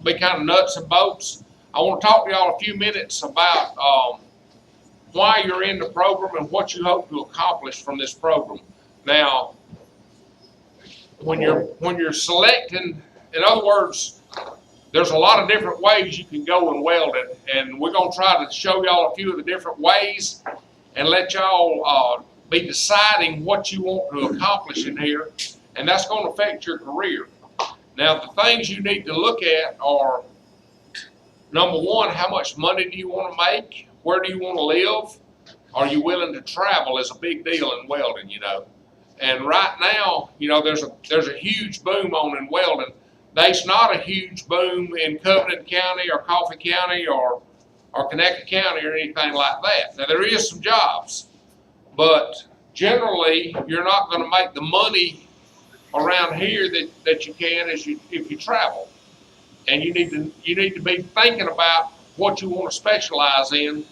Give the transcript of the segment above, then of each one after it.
be kind of nuts and bolts. I want to talk to y'all a few minutes about why you're in the program and what you hope to accomplish from this program. Now, when you're selecting, in other words, there's a lot of different ways you can go in welding, and we're going to try to show y'all a few of the different ways and let y'all be deciding what you want to accomplish in here, and that's going to affect your career. Now, the things you need to look at are, number one, how much money do you want to make? Where do you want to live? Are you willing to travel is a big deal in welding, you know. And right now, you know, there's a huge boom on in welding. There's not a huge boom in Covenant County or Coffee County or Connecticut County or anything like that. Now, there is some jobs, but generally, you're not going to make the money around here that you can if you travel. And you need to be thinking about what you want to specialize in,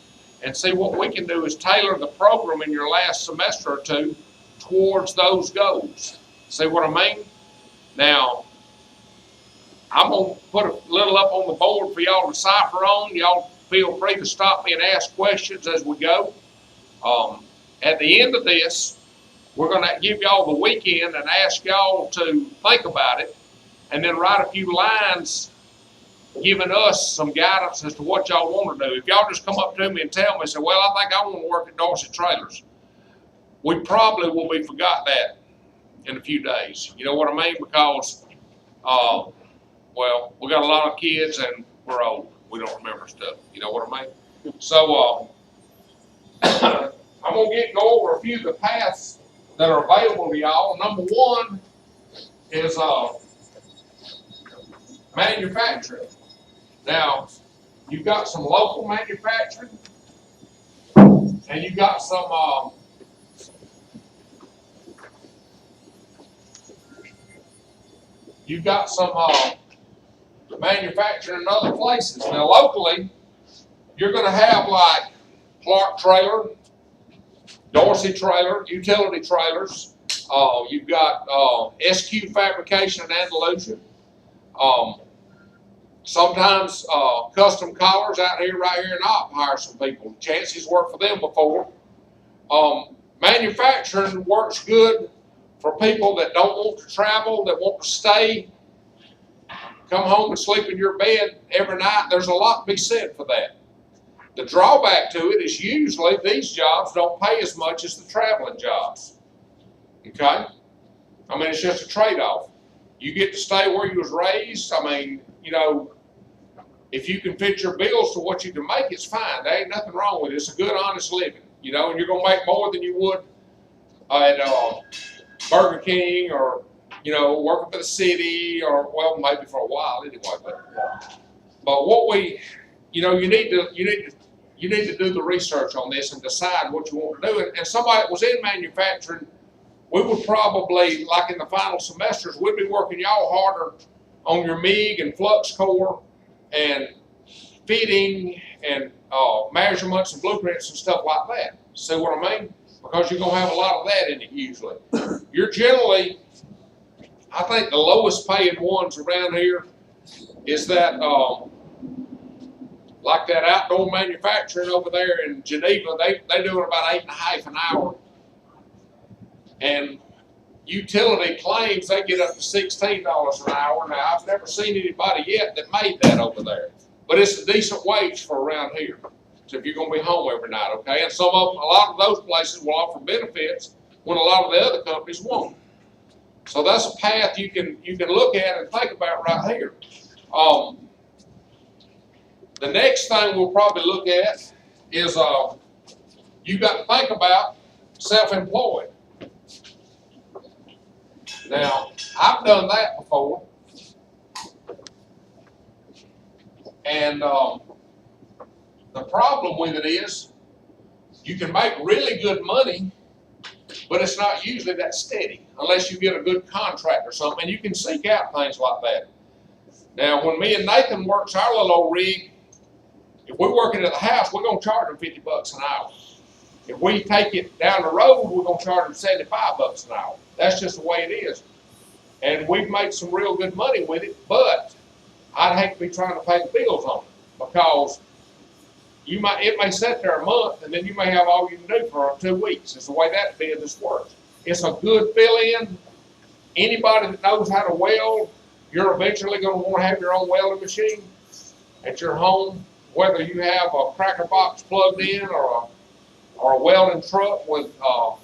and see what we can do is tailor the program in your last semester or two towards those goals. See what I mean? Now, I'm going to put a little up on the board for y'all to decipher on. Y'all feel free to stop me and ask questions as we go. At the end of this, we're going to give y'all the weekend and ask y'all to think about it, and then write a few lines giving us some guidance as to what y'all want to do. If y'all just come up to me and tell me, say, well, I think I want to work at Dorsey Trailers, we probably will be forgot that in a few days. You know what I mean? Because, well, we got a lot of kids and we're old. We don't remember stuff. You know what I mean? So, I'm going to go over a few of the paths that are available to y'all. Number one is manufacturing. Now, you've got some local manufacturing, and you've got some manufacturing in other places. Now, locally, you're going to have like Clark Trailer, Dorsey Trailer, Utility Trailers. You've got SQ Fabrication in Andalusia. Sometimes Custom Collars out here, right here in Opp, hire some people. Chances worked for them before. Manufacturing works good for people that don't want to travel, that want to stay, come home and sleep in your bed every night. There's a lot to be said for that. The drawback to it is usually these jobs don't pay as much as the traveling jobs. Okay? I mean, it's just a trade-off. You get to stay where you was raised. I mean, you know, if you can fit your bills to what you can make, it's fine. There ain't nothing wrong with it. It's a good, honest living, you know, and you're going to make more than you would at Burger King or, you know, working for the city or, well, maybe for a while anyway. But what we, you know, you need to do the research on this and decide what you want to do. And somebody that was in manufacturing, we would probably, like in the final semesters, we'd be working y'all harder on your MIG and flux core and fitting and measurements and blueprints and stuff like that. See what I mean? Because you're going to have a lot of that in it usually. You're generally, I think the lowest paying ones around here is that, like that outdoor manufacturing over there in Geneva, they do it about 8.5 an hour. And utility claims they get up to $16 an hour. Now, I've never seen anybody yet that made that over there. But it's a decent wage for around here. So if you're going to be home every night, okay? And some of them, a lot of those places will offer benefits when a lot of the other companies won't. So that's a path you can look at and think about right here. The next thing we'll probably look at is you got to think about self-employed. Now, I've done that before, and the problem with it is you can make really good money, but it's not usually that steady unless you get a good contract or something, and you can seek out things like that. Now, when me and Nathan works our little old rig, if we're working at the house, we're going to charge them $50 an hour. If we take it down the road, we're going to charge them $75 an hour. That's just the way it is. And we've made some real good money with it, but I'd hate to be trying to pay the bills on it because it may sit there a month and then you may have all you can do for 2 weeks. It's the way that business works. It's a good fill-in. Anybody that knows how to weld, you're eventually going to want to have your own welding machine at your home, whether you have a cracker box plugged in or a welding truck with a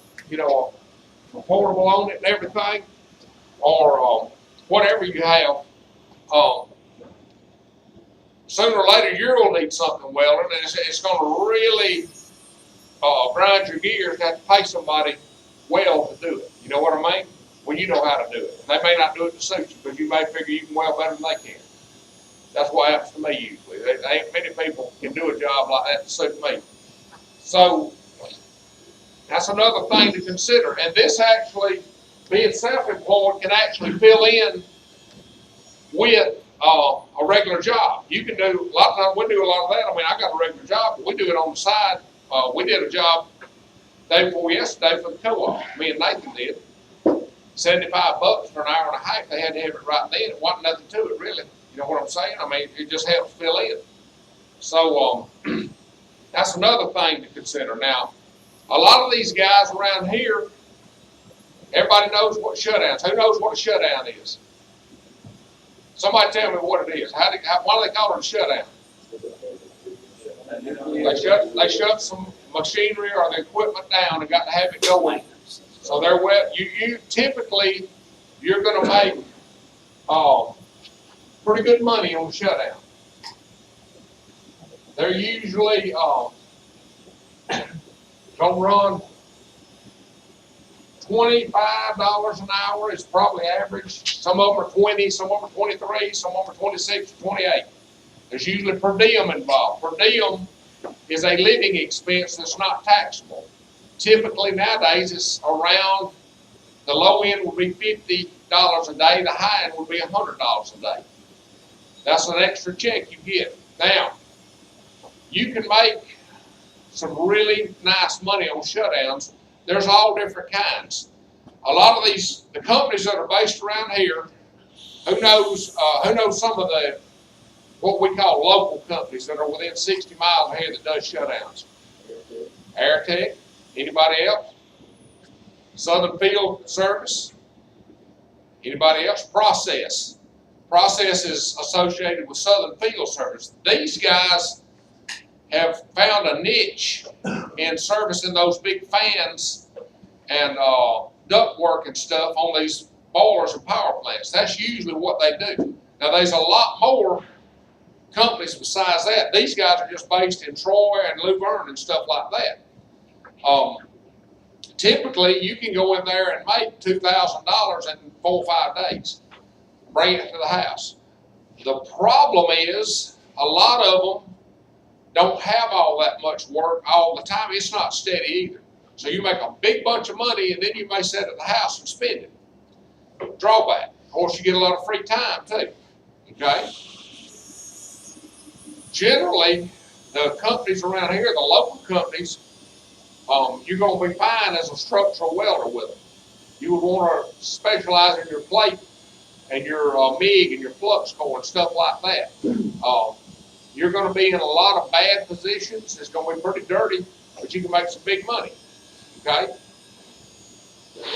portable on it and everything, or whatever you have. Sooner or later, you're going to need something welding, and it's going to really grind your gears to have to pay somebody weld to do it. You know what I mean? Well, you know how to do it. They may not do it to suit you, but you may figure you can weld better than they can. That's what happens to me usually. There ain't many people can do a job like that to suit me. So that's another thing to consider. And this actually, being self-employed, can actually fill in with a regular job. You can do, a lot of times we do a lot of that. I mean, I got a regular job, but we do it on the side. We did a job day before yesterday for the co-op. Me and Nathan did. $75 for an hour and a half. They had to have it right then. It wasn't nothing to it, really. You know what I'm saying? I mean, it just helps fill in. So that's another thing to consider. Now, a lot of these guys around here, everybody knows what shutdowns. Who knows what a shutdown is? Somebody tell me what it is. Why do they call it a shutdown? They shut some machinery or the equipment down and got to have it going. So they're you typically you're going to make pretty good money on shutdown. They're usually going to run $25 an hour is probably average. Some of them are 20, some of them are 23, some of them are 26, 28. There's usually per diem involved. Per diem is a living expense that's not taxable. Typically nowadays it's around, the low end would be $50 a day, the high end would be $100 a day. That's an extra check you get. Now, you can make some really nice money on shutdowns. There's all different kinds. A lot of the companies that are based around here, who knows some of the, what we call local companies that are within 60 miles of here that does shutdowns? Airtech, anybody else? Southern Field Service, anybody else? Process. Process is associated with Southern Field Service. These guys have found a niche in servicing those big fans and duct work and stuff on these boilers and power plants. That's usually what they do. Now there's a lot more companies besides that. These guys are just based in Troy and Luverne and stuff like that. Typically you can go in there and make $2,000 in 4 or 5 days. Bring it to the house. The problem is a lot of them don't have all that much work all the time. It's not steady either. So you make a big bunch of money and then you may sit at the house and spend it. Drawback. Of course, you get a lot of free time too. Okay? Generally, the companies around here, the local companies, you're going to be fine as a structural welder with them. You would want to specialize in your plate and your MIG and your flux core and stuff like that. You're going to be in a lot of bad positions. It's going to be pretty dirty, but you can make some big money. Okay?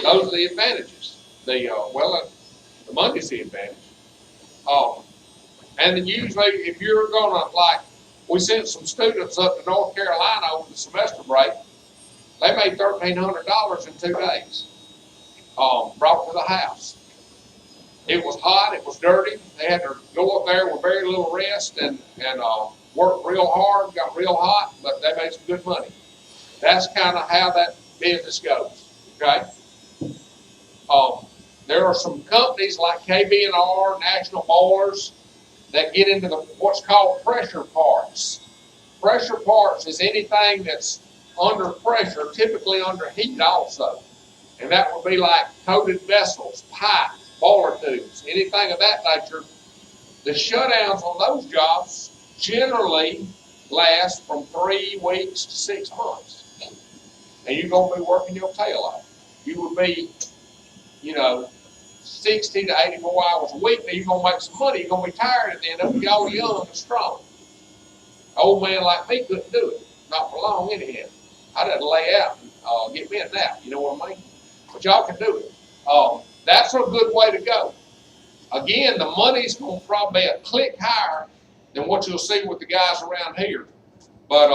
Those are the advantages. The money's the advantage. And then usually, if you're going to, like, we sent some students up to North Carolina over the semester break. They made $1,300 in 2 days. Brought to the house. It was hot, it was dirty. They had to go up there with very little rest and work real hard, got real hot, but they made some good money. That's kind of how that business goes, okay? There are some companies like KB&R, National Boilers, that get into what's called pressure parts. Pressure parts is anything that's under pressure, typically under heat also. And that would be like coated vessels, pipe, boiler tubes, anything of that nature. The shutdowns on those jobs generally last from 3 weeks to 6 months. And you're going to be working your tail off. You would be, 60 to 84 hours a week. Now you're going to make some money. You're going to be tired at the end of it. Y'all young and strong. An old man like me couldn't do it. Not for long anyhow. I'd have to lay out and get me a nap. You know what I mean? But y'all can do it. That's a good way to go. Again, the money's going to probably be a click higher than what you'll see with the guys around here. But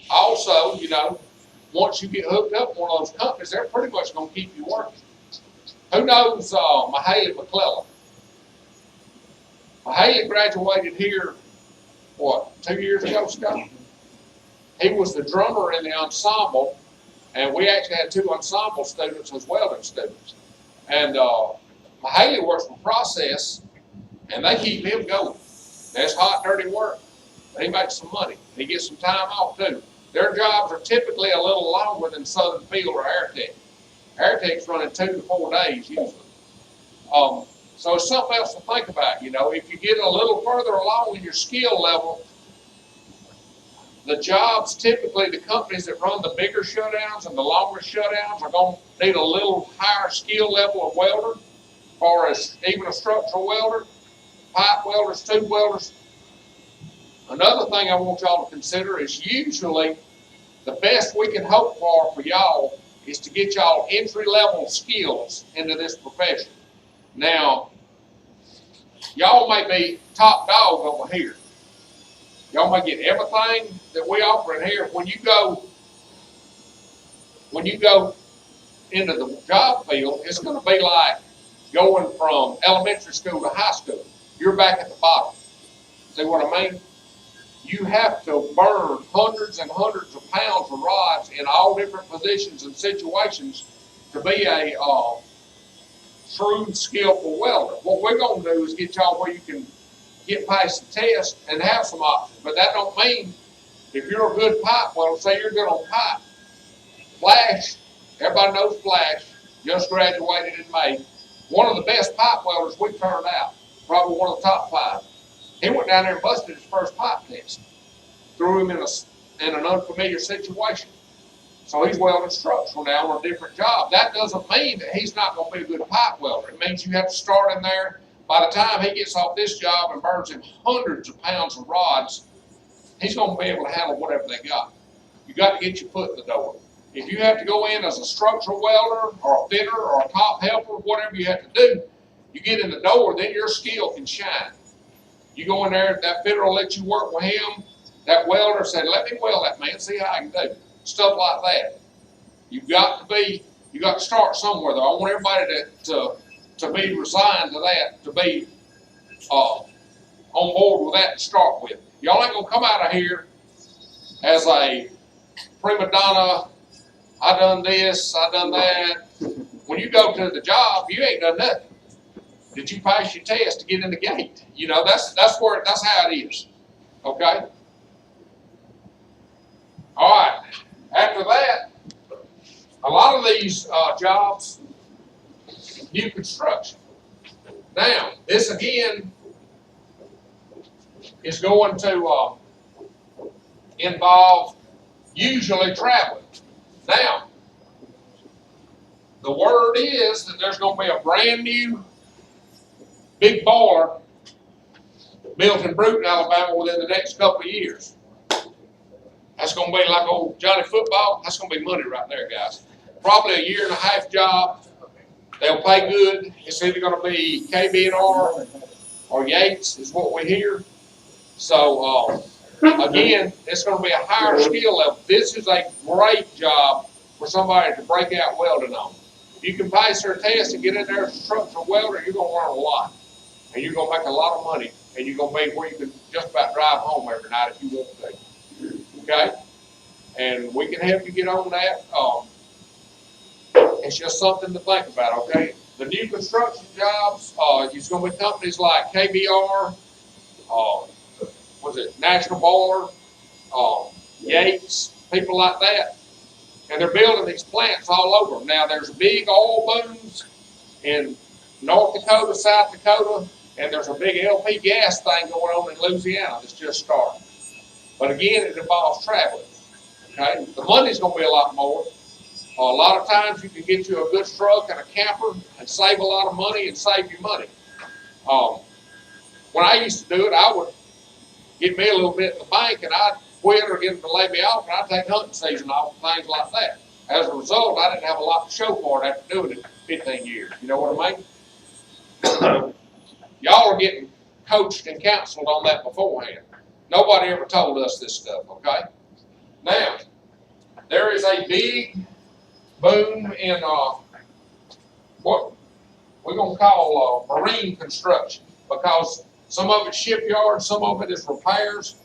also, you know, once you get hooked up with one of those companies, they're pretty much going to keep you working. Who knows Mahaley McClellan? Mahaley graduated here, what, 2 years ago, Scott? He was the drummer in the ensemble, and we actually had 2 ensemble students as welding students. And Mahaley works for Process, and they keep him going. That's hot, dirty work. He makes some money. He gets some time off, too. Their jobs are typically a little longer than Southern Field or Airtech. Airtech's running 2 to 4 days, usually. So it's something else to think about. You know, if you get a little further along in your skill level, the jobs, typically the companies that run the bigger shutdowns and the longer shutdowns are going to need a little higher skill level of welder, as far as even a structural welder, pipe welders, tube welders. Another thing I want y'all to consider is usually the best we can hope for y'all is to get y'all entry-level skills into this profession. Now, y'all may be top dog over here. Y'all may get everything that we offer in here. When you go into the job field, it's going to be like going from elementary school to high school. You're back at the bottom. See what I mean? You have to burn hundreds and hundreds of pounds of rods in all different positions and situations to be a true skillful welder. What we're going to do is get y'all where you can get past the test and have some options. But that don't mean if you're a good pipe welder, say you're good on pipe. Flash, everybody knows Flash, just graduated in May. One of the best pipe welders we turned out, probably one of the top 5. He went down there and busted his first pipe test. Threw him in an unfamiliar situation. So he's welding structural now on a different job. That doesn't mean that he's not going to be a good pipe welder. It means you have to start in there. By the time he gets off this job and burns in hundreds of pounds of rods, he's going to be able to handle whatever they got. You got to get your foot in the door. If you have to go in as a structural welder or a fitter or a top helper, whatever you have to do, you get in the door, then your skill can shine. You go in there, that fitter will let you work with him. That welder said, let me weld that man, see how I can do. Stuff like that. You got to start somewhere though. I want everybody to be resigned to that, to be on board with that to start with. Y'all ain't gonna come out of here as a prima donna, I done this, I done that. When you go to the job, you ain't done nothing. Did you pass your test to get in the gate? You know, that's how it is. Okay? All right. After that, a lot of these jobs, new construction. Now, this again is going to involve usually traveling. Now, the word is that there's going to be a brand new big boiler built in Bruton, Alabama within the next couple of years. That's going to be like old Johnny Football. That's going to be money right there, guys. Probably a 1.5-year job. They'll pay good. It's either going to be KB&R or Yates is what we hear. So, again, it's going to be a higher skill level. This is a great job for somebody to break out welding on. If you can pass their test and get in there as a structural welder, you're going to learn a lot. And you're going to make a lot of money. And you're going to be where you can just about drive home every night if you want to. Okay? And we can help you get on that. It's just something to think about, okay? The new construction jobs, it's going to be companies like KBR, National Boiler, Yates, people like that. And they're building these plants all over. Now, there's big oil booms in North Dakota, South Dakota, and there's a big LP gas thing going on in Louisiana that's just starting. But again, it involves traveling. Okay? The money's going to be a lot more. A lot of times you can get you a good truck and a camper and save a lot of money and save you money. When I used to do it, I would get me a little bit in the bank and I'd quit or get them to lay me off and I'd take hunting season off and things like that. As a result, I didn't have a lot to show for it after doing it 15 years. You know what I mean? Y'all are getting coached and counseled on that beforehand. Nobody ever told us this stuff, okay? Now, there is a big boom in what we're going to call marine construction, because some of it's shipyards, some of it is repairs.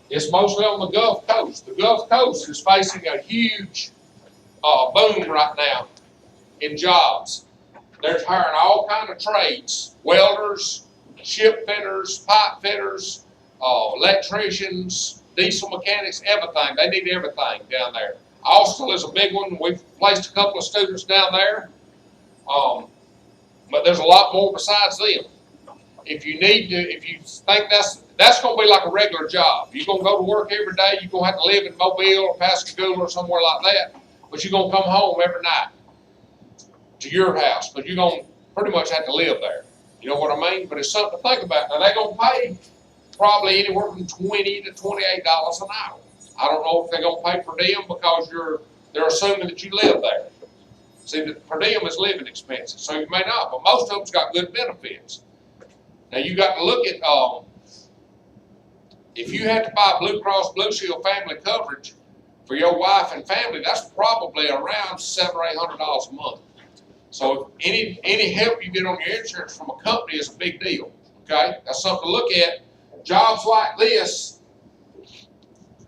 It's mostly on the Gulf Coast. The Gulf Coast is facing a huge boom right now in jobs. They're hiring all kinds of trades: welders, ship fitters, pipe fitters, electricians, diesel mechanics, everything. They need everything down there. Austin is a big one. We've placed a couple of students down there, but there's a lot more besides them. If you need to, if you think that's going to be like a regular job. You're going to go to work every day. You're going to have to live in Mobile or Pascagoula or somewhere like that, but you're going to come home every night to your house, but you're going to pretty much have to live there. You know what I mean? But it's something to think about. Now, they're going to pay probably anywhere from $20 to $28 an hour. I don't know if they're going to pay per diem because they're assuming that you live there. See, the per diem is living expenses, so you may not, but most of them's got good benefits. Now, you got to look at, if you had to buy Blue Cross Blue Shield family coverage for your wife and family, that's probably around $700 or $800 a month. So any help you get on your insurance from a company is a big deal, okay? That's something to look at. Jobs like this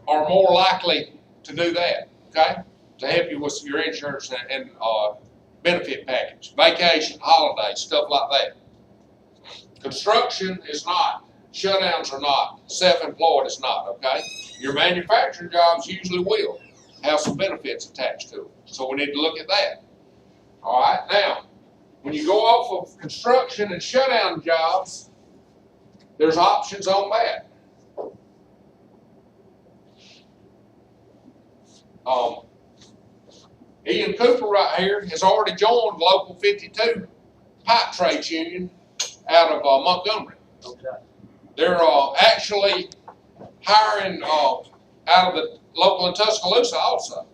are more likely to do that, okay? To help you with your insurance and benefit package, vacation, holidays, stuff like that. Construction is not. Shutdowns are not. Self-employed is not, okay? Your manufacturing jobs usually will have some benefits attached to them. So we need to look at that. All right, now, when you go off of construction and shutdown jobs, there's options on that. Ian Cooper right here has already joined Local 52 Pipe Trades Union out of Montgomery. Okay. They're actually hiring out of the local in Tuscaloosa also.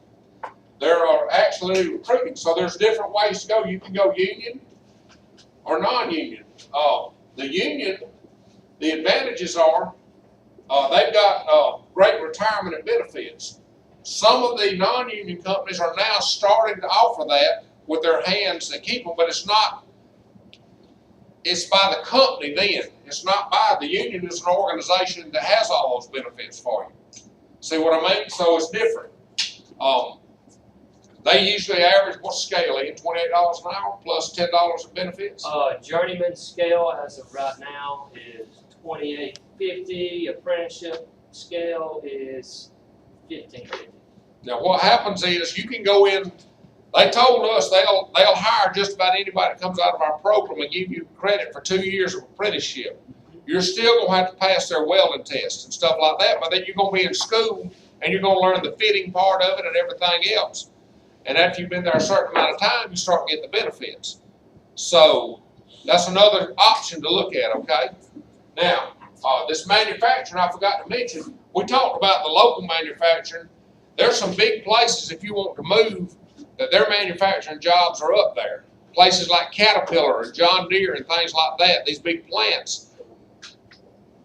They're actually recruiting, so there's different ways to go. You can go union or non-union. The union, the advantages are they've got great retirement and benefits. Some of the non-union companies are now starting to offer that with their hands that keep them, but it's not. It's by the company then. It's not by the union. It's an organization that has all those benefits for you. See what I mean? So it's different. They usually average, what's the scale, Ian? $28 an hour plus $10 of benefits? Journeyman scale as of right now is $28.50. Apprenticeship scale is $15.50. Now what happens is you can go in, they told us they'll hire just about anybody that comes out of our program and give you credit for 2 years of apprenticeship. You're still going to have to pass their welding tests and stuff like that, but then you're going to be in school and you're going to learn the fitting part of it and everything else. And after you've been there a certain amount of time, you start getting the benefits. So that's another option to look at, okay? Now, this manufacturing, I forgot to mention, we talked about the local manufacturing. There's some big places, if you want to move, that their manufacturing jobs are up there. Places like Caterpillar and John Deere and things like that, these big plants.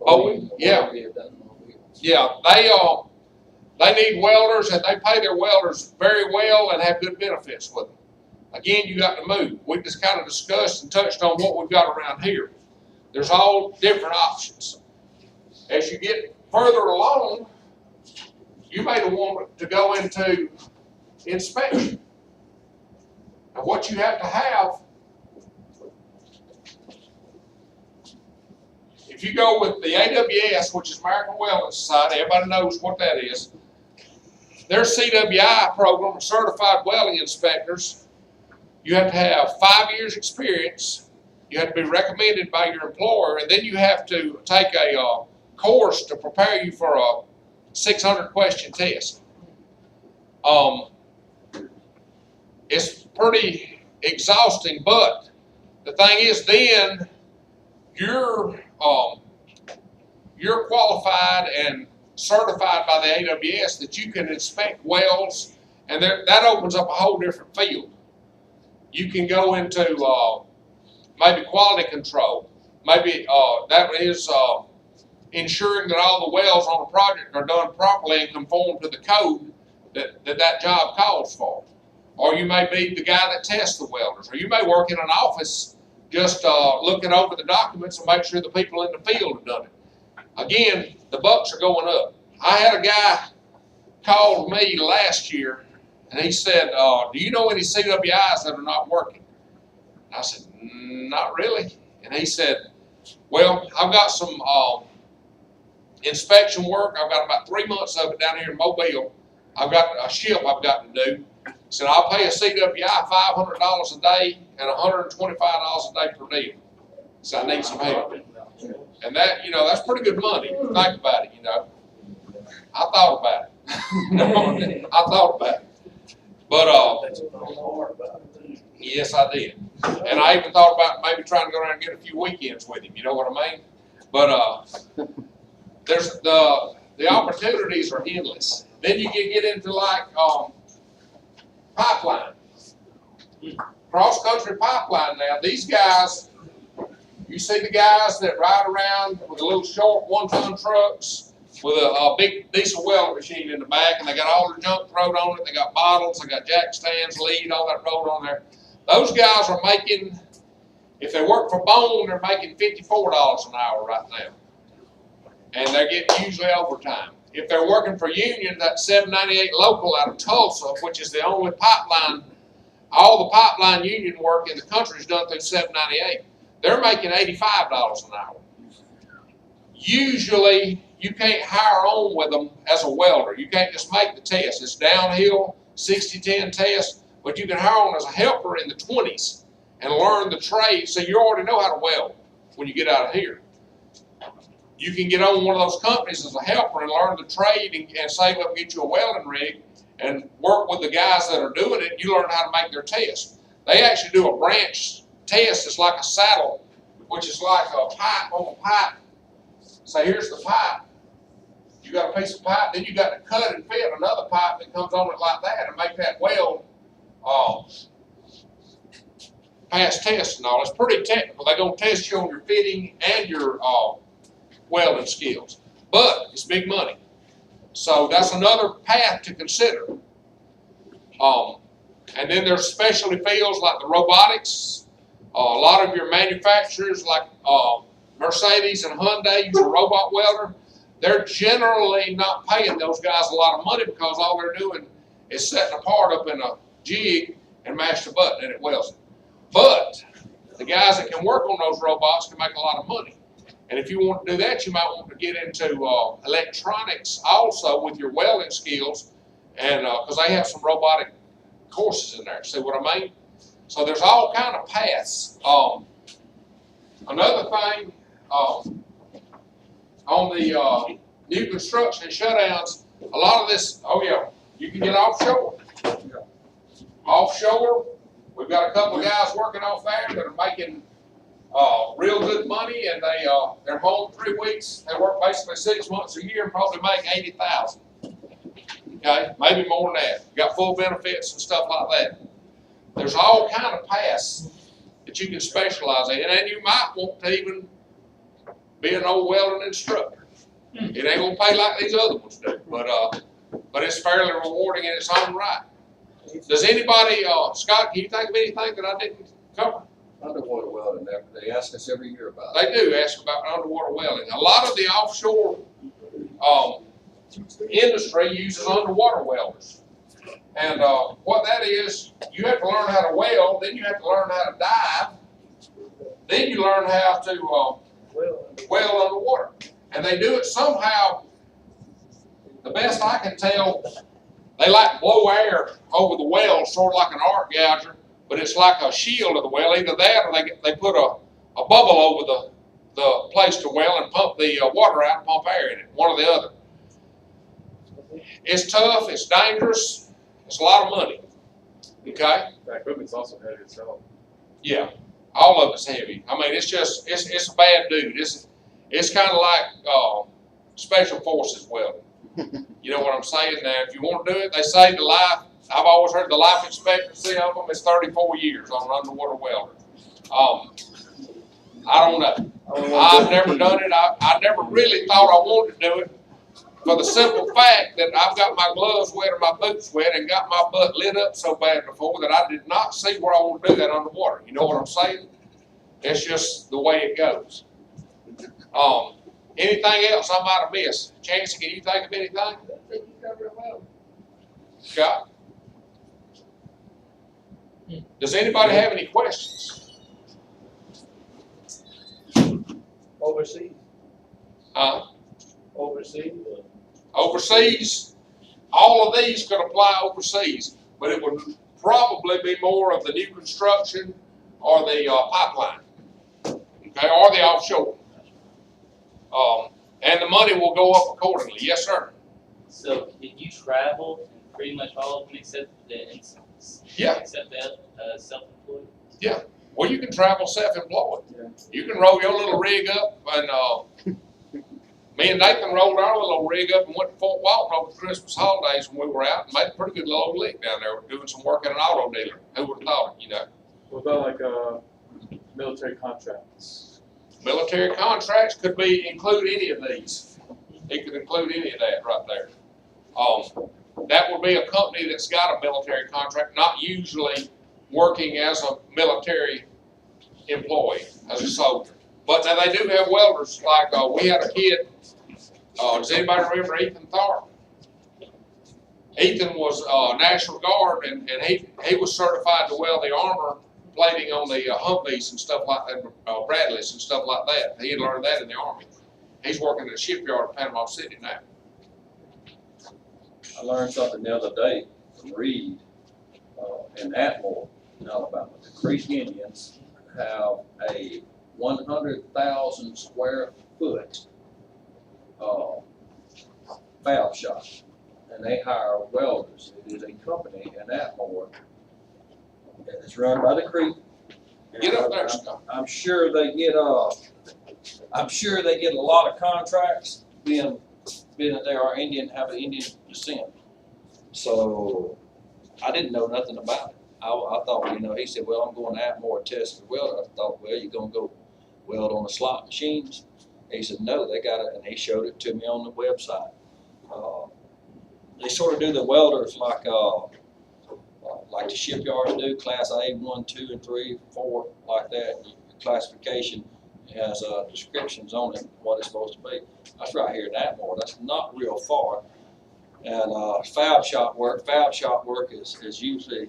Oh, yeah. Yeah, they need welders, and they pay their welders very well and have good benefits with them. Again, you got to move. We just kind of discussed and touched on what we've got around here. There's all different options. As you get further along, you may want to go into inspection. And what you have to have, if you go with the AWS, which is American Welding Society, everybody knows what that is. Their CWI program, Certified Welding Inspectors, you have to have 5 years experience, you have to be recommended by your employer, and then you have to take a course to prepare you for a 600 question test. It's pretty exhausting, but the thing is, then you're qualified and certified by the AWS that you can inspect wells, and that opens up a whole different field. You can go into maybe quality control. Maybe that is ensuring that all the wells on a project are done properly and conform to the code that job calls for. Or you may be the guy that tests the welders, or you may work in an office just looking over the documents and make sure the people in the field have done it. Again, the bucks are going up. I had a guy called me last year, and he said, do you know any CWIs that are not working? I said, not really. And he said, well, I've got some inspection work. I've got about 3 months of it down here in Mobile. I've got a ship I've got to do. He said, I'll pay a CWI $500 a day and $125 a day per deal. So I need some help. And that, that's pretty good money. Think about it, I thought about it. I thought about it. But, yes, I did. And I even thought about maybe trying to go around and get a few weekends with him, you know what I mean? But, there's the opportunities are endless. Then you can get into like, pipeline. Cross-country pipeline now. These guys, you see the guys that ride around with the little short 1-ton trucks with a big diesel welding machine in the back, and they got all their junk thrown on it. They got bottles, they got jack stands, lead, all that rolled on there. Those guys are making, if they work for Bone, they're making $54 an hour right now. And they're getting usually overtime. If they're working for Union, that's $7.98 local out of Tulsa, which is the only pipeline, all the pipeline union work in the country is done through $7.98. They're making $85 an hour. Usually, you can't hire on with them as a welder. You can't just make the test. It's downhill, 60-10 test, but you can hire on as a helper in the 20s and learn the trade, so you already know how to weld when you get out of here. You can get on one of those companies as a helper and learn the trade and save up and get you a welding rig and work with the guys that are doing it. You learn how to make their test. They actually do a branch test. It's like a saddle, which is like a pipe on a pipe. So here's the pipe. You got a piece of pipe, then you got to cut and fit another pipe that comes on it like that and make that weld pass test and all. It's pretty technical. They're going to test you on your fitting and your welding skills, but it's big money. So that's another path to consider. And then there's specialty fields like the robotics. A lot of your manufacturers like Mercedes and Hyundai use a robot welder. They're generally not paying those guys a lot of money because all they're doing is setting a part up in a jig and mash the button and it welds it. But the guys that can work on those robots can make a lot of money. And if you want to do that, you might want to get into electronics also with your welding skills, and because they have some robotic courses in there. See what I mean? So there's all kind of paths. Another thing on the new construction and shutdowns, a lot of this, you can get offshore. Offshore, we've got a couple of guys working off there that are making real good money, and they're home 3 weeks. They work basically 6 months a year and probably make $80,000. Okay, maybe more than that. You got full benefits and stuff like that. There's all kind of paths that you can specialize in, and you might want to even be an old welding instructor. It ain't gonna pay like these other ones do, but it's fairly rewarding in its own right. Does anybody, Scott, can you think of anything that I didn't cover? Underwater welding, they ask us every year about it. They do ask about underwater welding. A lot of the offshore industry uses underwater welders. And what that is, you have to learn how to weld, then you have to learn how to dive, then you learn how to weld underwater. And they do it somehow, the best I can tell, they like to blow air over the weld, sort of like an arc gouger, but it's like a shield of the weld. Either that or they put a bubble over the place to weld and pump the water out and pump air in it, one or the other. It's tough, it's dangerous, it's a lot of money, okay? That equipment's also heavy itself. Yeah, all of it's heavy. I mean, it's a bad dude. It's kind of like special forces welding. You know what I'm saying? Now, if you want to do it, they say the life, I've always heard the life expectancy of them is 34 years on an underwater welder. I don't know. I've never done it. I never really thought I wanted to do it for the simple fact that I've got my gloves wet or my boots wet and got my butt lit up so bad before that I did not see where I want to do that underwater. You know what I'm saying? It's just the way it goes. Anything else I might have missed? Chance, can you think of anything? I think you covered it well. Scott? Does anybody have any questions? Overseas, overseas. Overseas, all of these could apply overseas, but it would probably be more of the new construction or the pipeline, okay, or the offshore. And the money will go up accordingly. Yes, sir. So can you travel in pretty much all of them except the self-employed? Yeah. Well, you can travel self-employed. Yeah. You can roll your little rig up, and me and Nathan rolled our little rig up and went to Fort Walton over the Christmas holidays when we were out and made a pretty good little lick down there doing some work at an auto dealer. Who would have thought it, you know? What about like military contracts? Military contracts could include any of these. It could include any of that right there. That would be a company that's got a military contract, not usually working as a military employee, as a soldier. But now they do have welders, like we had a kid, does anybody remember Ethan Tharp? Ethan was National Guard, and he was certified to weld the armor plating on the Humvees and stuff like that, Bradleys and stuff like that. He had learned that in the Army. He's working at a shipyard in Panama City now. I learned something the other day from Reed in Atmore, in Alabama. The Creek Indians have a 100,000 square foot fab shop, and they hire welders. It is a company in Atmore, and it's run by the Creek. Get up there, Scott. I'm sure they get a lot of contracts being that they are Indian, have an Indian descent. So I didn't know nothing about it. I thought, he said, well, I'm going to Atmore to test the welder. I thought, well, you're going to go weld on the slot machines? He said, no, they got it, and he showed it to me on the website. They sort of do the welders like the shipyards do, class A, 1, 2, and 3, 4, like that. Your classification has descriptions on it, what it's supposed to be. That's right here in Atmore. That's not real far. And fab shop work is usually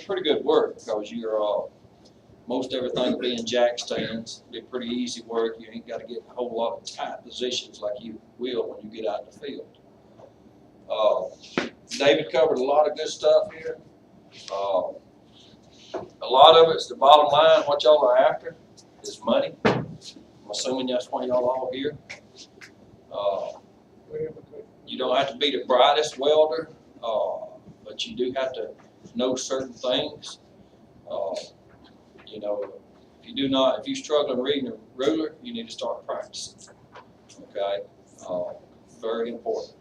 pretty good work because you're most everything will be in jack stands. It'll be pretty easy work. You ain't got to get a whole lot of tight positions like you will when you get out in the field. David covered a lot of good stuff here. A lot of it's the bottom line. What y'all are after is money. I'm assuming that's why y'all all here. You don't have to be the brightest welder, but you do have to know certain things. If you're struggling reading a ruler, you need to start practicing. Okay, very important.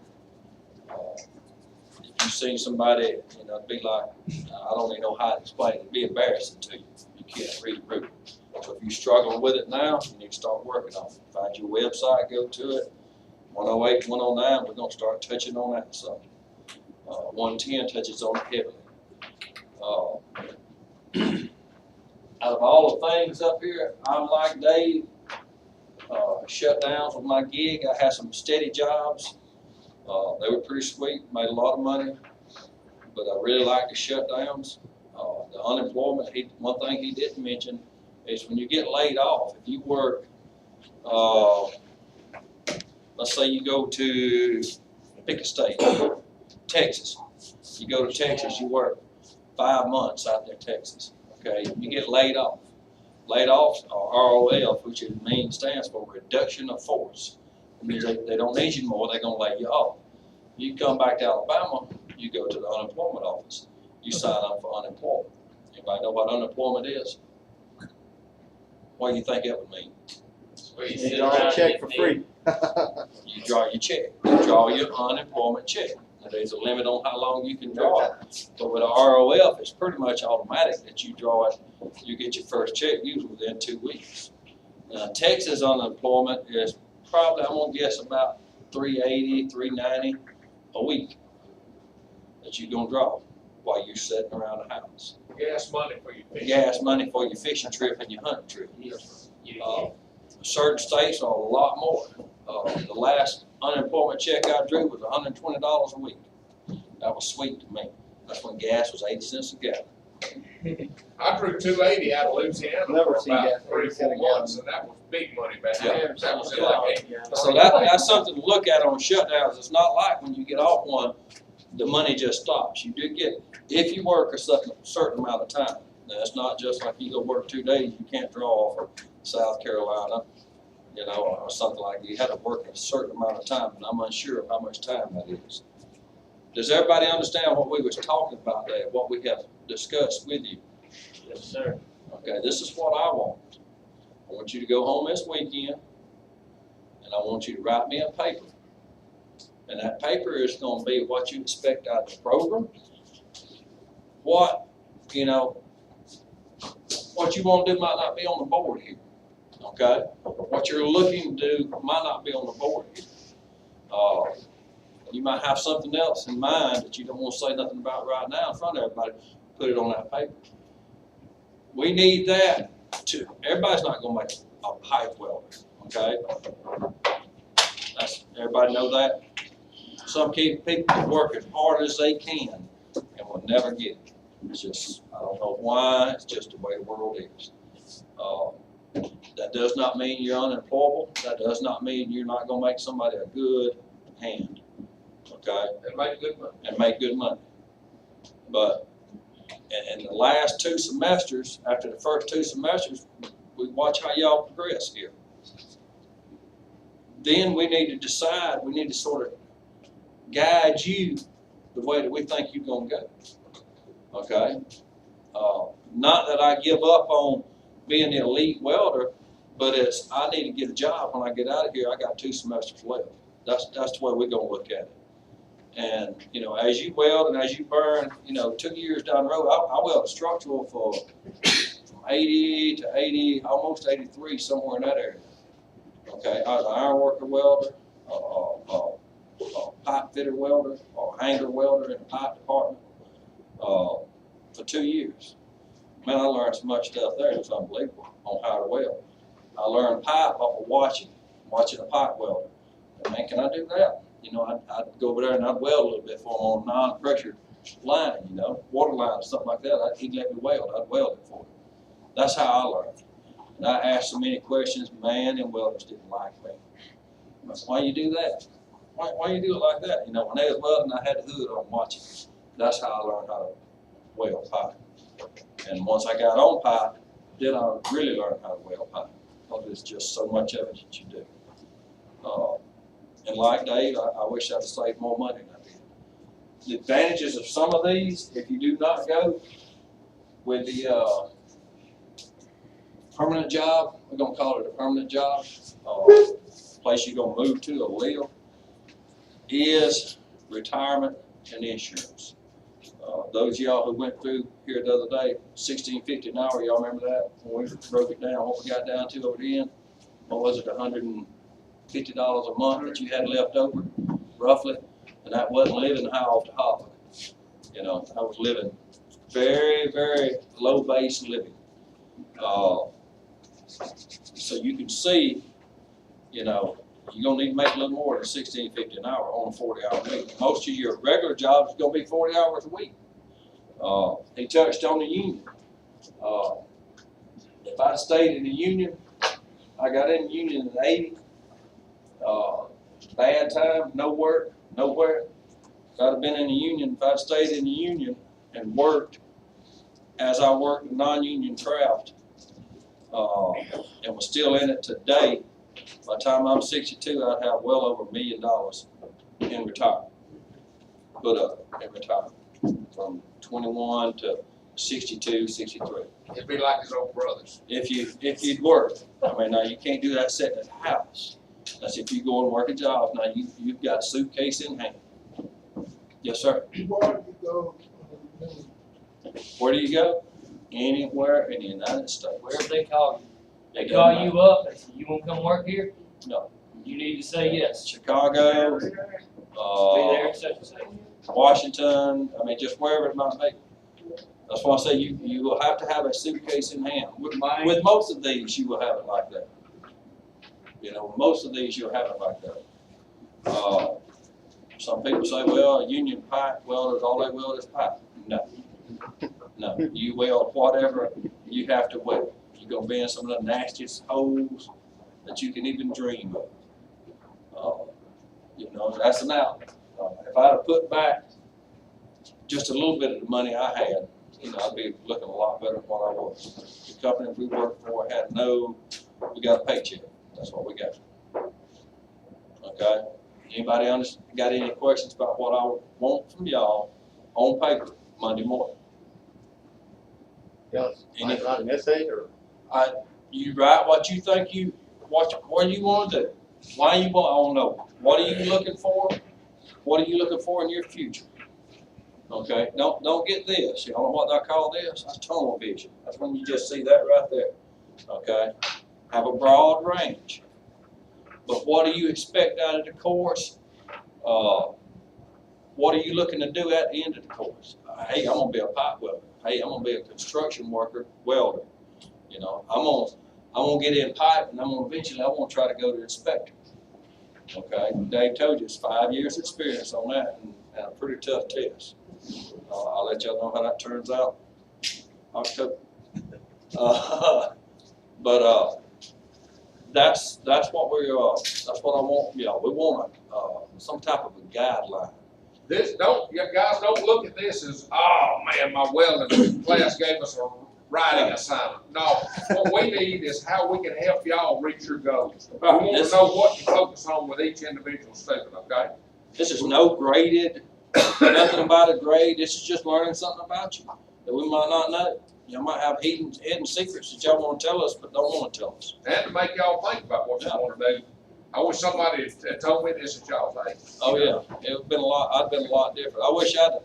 If you see somebody, be like, I don't even know how to explain it. It'd be embarrassing to you. You can't read a ruler. So if you're struggling with it now, you need to start working on it. Find your website, go to it. 108, 109, we're going to start touching on that some. 110 touches on it heavily. Out of all the things up here, I'm like Dave. Shutdowns with my gig. I had some steady jobs. They were pretty sweet, made a lot of money, but I really like the shutdowns. The unemployment, one thing he didn't mention is when you get laid off, if you work, let's say you go to, pick a state, Texas. You go to Texas, you work 5 months out there in Texas, okay? You get laid off. laid off, or ROF, which stands for reduction of force. It means they don't need you more, they're gonna lay you off. You come back to Alabama, you go to the unemployment office, you sign up for unemployment. Anybody know what unemployment is? What do you think that would mean? Where you You sit draw around a check and for get free. You draw your check, you draw your unemployment check. Now, there's a limit on how long you can draw it, but with a ROF, it's pretty much automatic that you draw it, you get your first check usually within 2 weeks. Now, Texas unemployment is probably, I'm gonna guess about $380, $390 a week that you're gonna draw while you're sitting around the house. Gas money for your fishing. Gas money for your fishing trip and your hunting trip. you. Certain states are a lot more. The last unemployment check I drew was $120 a week. That was sweet to me. That's when gas was 80 cents a gallon. I drew 280 out of Louisiana Never for seen about gas 3 or 4 $0.80 months, and that was big money back then. That was in like So that's something to look at on shutdowns. It's not like when you get off one, the money just stops. You do get, if you work a certain amount of time. Now, it's not just like you go work 2 days, you can't draw off of South Carolina, you know, or something like that. You had to work a certain amount of time, and I'm unsure of how much time that is. Does everybody understand what we was talking about there, what we have discussed with you? Yes, sir. Okay, this is what I want. I want you to go home this weekend, and I want you to write me a paper. And that paper is gonna be what you expect out of the program, what, you know, what you wanna do might not be on the board here, okay? What you're looking to do might not be on the board here. You might have something else in mind that you don't wanna say nothing about right now in front of everybody, put it on that paper. We need that to, everybody's not gonna make a pipe welder, okay? Everybody know that? Some people work as hard as they can and will never get it. It's just, I don't know why, it's just the way the world is. That does not mean you're unemployable. That does not mean you're not gonna make somebody a good hand, okay? and make good money. And make good money. But in the last 2 semesters, after the first 2 semesters, we watch how y'all progress here. Then we need to decide, we need to sort of guide you the way that we think you're gonna go, okay? Not that I give up on being the elite welder, but it's, I need to get a job when I get out of here. I got 2 semesters left. That's the way we're gonna look at it. And, you know, as you weld and as you burn, you know, 2 years down the road, I welded structural for from 80 to 80, almost 83, somewhere in that area. Okay, I was an iron worker welder, a pipe fitter welder, or hanger welder in the pipe department for 2 years. Man, I learned so much stuff there, it was unbelievable on how to weld. I learned pipe off of watching a pipe welder. And man, can I do that? You know, I'd go over there and I'd weld a little bit for him on non-pressure line, you know, water line or something like that. He'd let me weld, I'd weld it for him. That's how I learned. And I asked so many questions, man, and welders didn't like me. I said, why you do that? Why you do it like that? You know, when they was welding, I had the hood on watching. That's how I learned how to weld pipe. And once I got on pipe, then I really learned how to weld pipe. Because there's just so much of it that you do. And like Dave, I wish I'd have saved more money than I did. The advantages of some of these, if you do not go with the permanent job, we're gonna call it a permanent job, place you're gonna move to or live, is retirement and insurance. Those of y'all who went through here the other day, $16.50 an hour, y'all remember that? When we broke it down, what we got down to over the end? What was it, $150 a month that you had left over, roughly? And that wasn't living high off the hog. You know, I was living very, very low base living. So you can see, you know, you're gonna need to make a little more than $16.50 an hour on a 40-hour week. Most of your regular jobs is gonna be 40 hours a week. He touched on the union. If I'd stayed in the union, I got in the union in '80. Bad time, no work, nowhere. If I'd have been in the union, if I'd stayed in the union and worked as I worked in non-union craft, and was still in it today, by the time I'm 62, I'd have well over $1 million in retirement, put up in retirement, from 21 to 62, 63. It'd be like his old brothers. If you'd work, I mean, now you can't do that sitting at the house. That's if you go and work a job. Now you've got a suitcase in hand. Yes, sir. Where do you go? Where do you go? Anywhere in the United States. Wherever they call you. They It call doesn't you up, they say, you wanna come work here? No. You need to say yes. Chicago, Be there at such and such. Washington, I mean, just wherever it might be. That's why I say you will have to have a suitcase in hand. With most of these, you will have it like that. You know, most of these, you'll have it like that. Some people say, well, union pipe welders, all they weld is pipe. No. No, you weld whatever you have to weld. You're gonna be in some of the nastiest holes that you can even dream of. You know, that's an outlet. If I'd have put back just a little bit of the money I had, you know, I'd be looking a lot better than what I was. The company we worked for had we got a paycheck. That's what we got. Okay? Anybody got any questions about what I want from y'all on paper Monday morning? Yes. Any- Not an essay or? You write what you think what you want to do. Why you want, I don't know. What are you looking for? What are you looking for in your future? Okay, don't get this. You know what I call this? That's tunnel vision. That's when you just see that right there. Okay? Have a broad range. But what do you expect out of the course? What are you looking to do at the end of the course? Hey, I'm gonna be a pipe welder. Hey, I'm gonna be a construction worker, welder. You know, I'm gonna get in pipe, and eventually I want to try to go to inspector. Okay, Dave told you it's 5 years experience on that, and a pretty tough test. I'll let y'all know how that turns out. October. But that's what that's what I want from y'all. We want some type of a guideline. You guys don't look at this as, oh man, my welding class gave us a writing assignment. No, what we need is how we can help y'all reach your goals. We want to know what to focus on with each individual student, okay? This is no graded, nothing about a grade. This is just learning something about you that we might not know. You might have hidden secrets that y'all want to tell us, but don't want to tell us. And to make y'all think about what you want to do. I wish somebody had told me this at y'all's age. Oh yeah, it's been a lot. I've been a lot different. I wish I'd,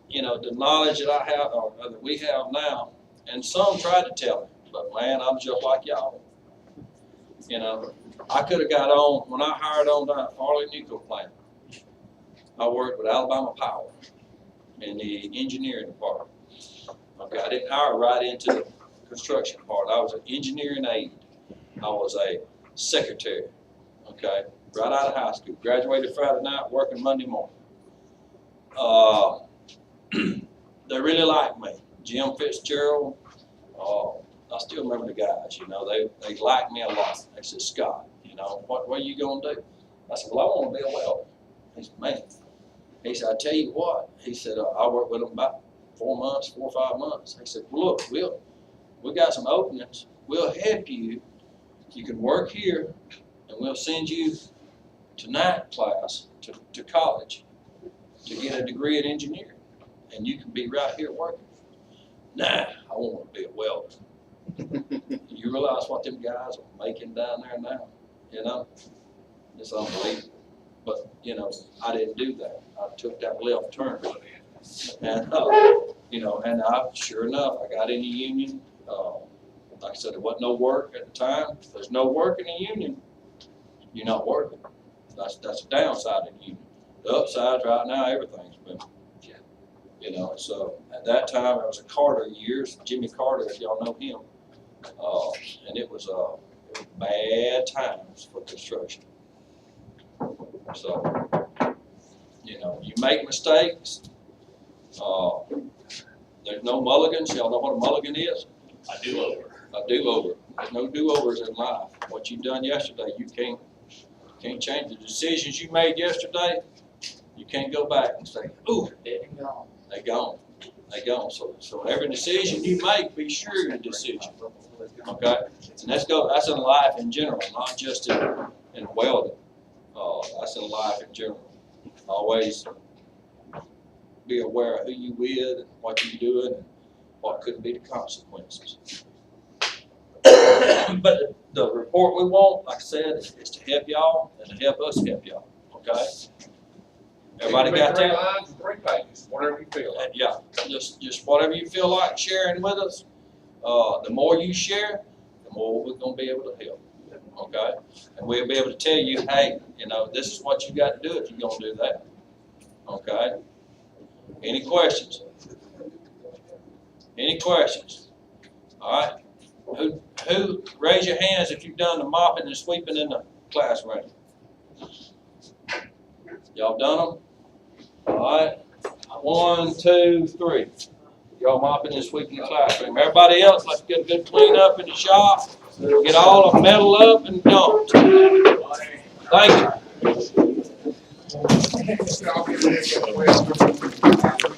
the knowledge that I have or that we have now, and some tried to tell me, but man, I'm just like y'all. I could have got on when I hired on down at Farley Nuclear Plant. I worked with Alabama Power in the engineering department. Okay, I didn't hire right into the construction part. I was an engineering aide. I was a secretary, okay, right out of high school. Graduated Friday night, working Monday morning. They really liked me. Jim Fitzgerald, I still remember the guys, they liked me a lot. They said, Scott, what are you gonna do? I said, well, I wanna be a welder. He said, man. He said, I tell you what, he said, I worked with him about 4 or 5 months. He said, well, look, we got some openings. We'll help you. You can work here, and we'll send you to night class, to college, to get a degree in engineering. And you can be right here working. Nah, I want to be a welder. You realize what them guys are making down there now? It's unbelievable. But, I didn't do that. I took that left turn. And, and sure enough, I got in the union. Like I said, there wasn't no work at the time. If there's no work in the union, you're not working. That's the downside of the union. The upside right now, everything's been, so at that time, it was a Carter years, Jimmy Carter, if y'all know him. And it was bad times for construction. So, you make mistakes. There's no mulligans. Y'all know what a mulligan is? I do over. A do-over. There's no do-overs in life. What you done yesterday, you can't change. The decisions you made yesterday, you can't go back and say, ooh, Dead and gone. they gone. they gone. So every decision you make, be sure your decision, okay? And that's in life in general, not just in welding. That's in life in general. Always be aware of who you with, and what you doing, and what could be the consequences. But the report we want, like I said, is to help y'all and to help us help y'all, okay? Everybody got Three that? lines, 3 pages, whatever you feel. And yeah, just whatever you feel like sharing with us, the more you share, the more we're gonna be able to help, okay? And we'll be able to tell you, hey, you know, this is what you got to do if you're gonna do that, okay? Any questions? Any questions? All right, who, raise your hands if you've done the mopping and sweeping in the classroom. Y'all done them? All right, 1, 2, 3. Y'all mopping and sweeping the classroom. Everybody else, let's get a good clean up in the shop. Get all the metal up and dumped. Thank you. I'll give you a